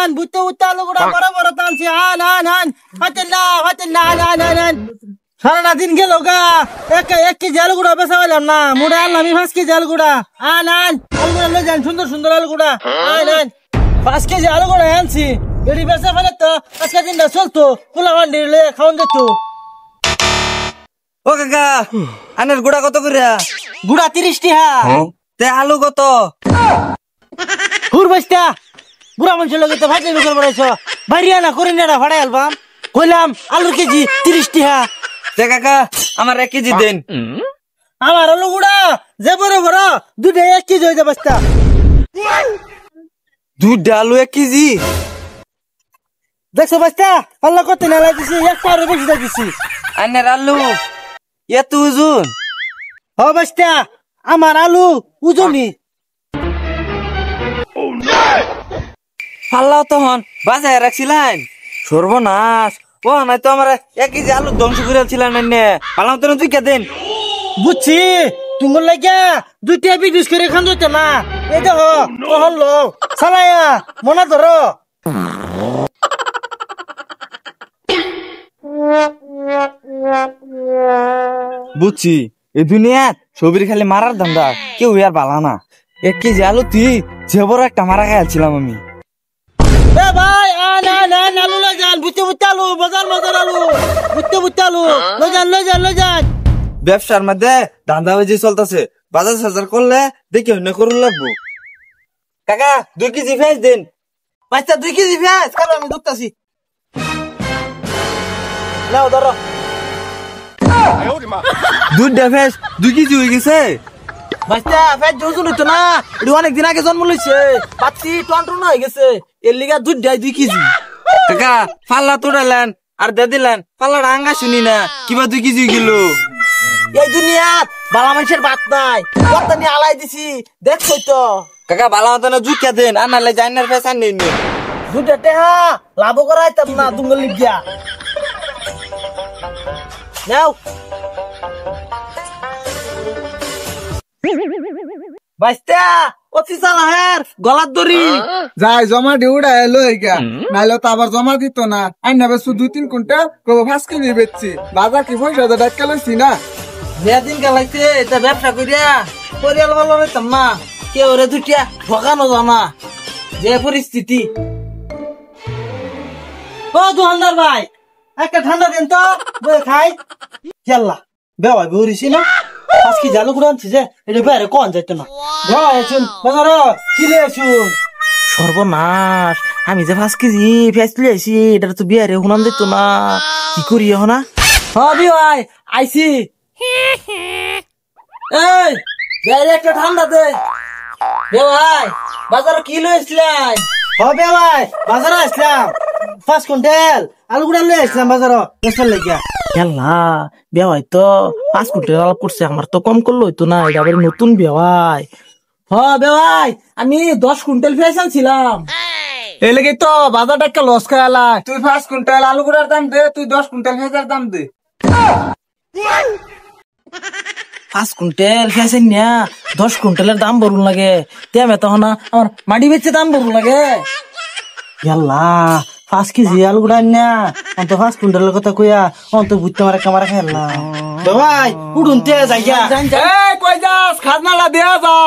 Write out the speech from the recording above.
আন বুঝতে উঠতে আলু গুড়া বড় বড় টানছি আন ফাতেল্লা আন সারাটা দিন গেল গা এক কেজি আলু গুড়া বেচা পাইলাম না মুড়ে আনলাম আমি 5 কেজি আলু গুড়া আন আলু গুড়া লই যান সুন্দর সুন্দর আলু গুড়া আন 5 কেজি আলু গুড়া আনছি এডি বেচা ফেলে তো আজকে দিনটা চলতো পোলা বান্ডি লয়ে খাওন দিত ও কাকা আনের গুড়া কত করে গুড়া 30 টাকা তে আলু কত হুর বস্তা বুড়া মানুষের লগে তো ভাইতে বিকল বড়াইছ বাইরিয়া না করি না ভাড়াই আলবাম কইলাম আলুর কেজি 30 টাকা তে কাকা আমার 1 কেজি দেন আমার আলু গুড়া যে বড় বড় দুটো 1 কেজি হইতে বস্তা দুধ আলু 1 কেজি দেখছো বস্তা আল্লাহ কত না লাগিছি এক পারে বেশি লাগিছি আনের আলু এত ওজন ও বস্তা আমার আলু ওজনই পাল্লাও তখন বাজায় রাখছিলেন সর্বনাশ ও নাই তো আমার 1 কেজি আলু ধ্বংস করে ছিলেন এনে পাল্লাও তো তুই কে দেন বুঝছি তুমি লাগিয়া দুইটা বিডিস করে খান দিতে না এই দেখো কখন লো সালায়া মনে ধরো বুঝছি এই দুনিয়াত ছবির খালি মারার ধান্দা কেউ আর বালা না 1 কেজি আলু তুই যে বড় একটা মারা খাইছিলাম আমি এ ভাই আন আলু লই যান বুঝতে আলু বাজার আলু বুঝতে আলু লই যান ব্যবসার মধ্যে ধান্দা বাজি চলতেছে বাজার সাজার করলে দেখি অন্য করুন লাগবো কাকা 2 কেজি পেঁয়াজ দেন বাচ্চা 2 কেজি পেঁয়াজ কালো আমি দুধতাছি নাও ধরো দুধটা পেঁয়াজ 2 কেজি হয়ে গেছে বাচ্চা পেঁয়াজ ওজন হইতো না এটা অনেক দিন আগে জন্ম লইছে পাতি টন হয়ে গেছে এর লিগা দুধ দেয় 2 কেজি কাকা পাল্লা তোড়ালেন আর দে দিলেন পাল্লাটা আঙ্গা শুনি না কিবা 2 কেজি গেল এই দুনিয়াত বালা মানুষের বাত নাই কত নিয়ে আলাই দিছি দেখছই তো কাকা বালা মতন জুকা দেন আর নালে জাইনার ফেসান নেই দুধ টেহা লাভ করাইতাম না দুঙ্গল লিগিয়া নাও বাইস্তা অতি চালা হের গলার দড়ি যাই জমা ডিউডা এলো এইগা নাইলে তো আবার জমা দিত না আইনা বেসু 2-3 কুইন্টাল কব 5 কেজি বেচছি বাজার কি পয়সা ডাক্কা লইছি না দিন কালাইছে এটা ব্যবসা করিয়া পরিয়াল ভালো হইতাম না কেউ রে দুটিয়া ঠকানো জানা যে পরিস্থিতি ও দোকানদার ভাই একটা ঠান্ডা দিন তো বই খাই খেললা বেওয়া বেউরিছি না আজকে জালু করে আনছি যে এটা বাইরে কোন যাইতো না বেওয়া শুন বাজার কিলে শুন সর্বনাশ আমি যে 5 কেজি পেঁয়াজ তুলে আইছি এটা তো বিয়ারে হুনান দিত না কি করি এখন না হ্যাঁ ভাই আইছি এই বাইরে একটা ঠান্ডা দে ভাই বাজারে কি লইছিলেন হবে ভাই বাজারে আসলাম 5 কুইন্টাল আলু গুড়া লই আসলাম বাজারে বেচার লাগিয়া খেলনা বেওয়াই তো 5 কুইন্টাল আলু করছে আমার তো কম করলো হইতো না এটা আবার নতুন বেওয়াই বেওয়াই আমি 10 কুইন্টাল পেঁয়াজ আনছিলাম এই লাগি তো বাজারটা একটা লস খাইলা তুই 5 কুইন্টাল আলু গুড়ার দাম দে তুই 10 কুইন্টাল পেঁয়াজের দাম দে 5 কুইন্টাল পেঁয়াজ নিয়া 10 কুইন্টালের দাম বড়ুন লাগে তেমে তখন আমার মাটি বেচে দাম বড়ুন লাগে ইয়াল্লা 5 কেজি আলু গুড়া না অন্ত 5 কুইন্টালের কথা কইয়া অন্ত বুঝতে মারা কামারা খেললা ভাই উড়ুন তে যাইয়া এই কই যাস খাজনালা দেয়া যা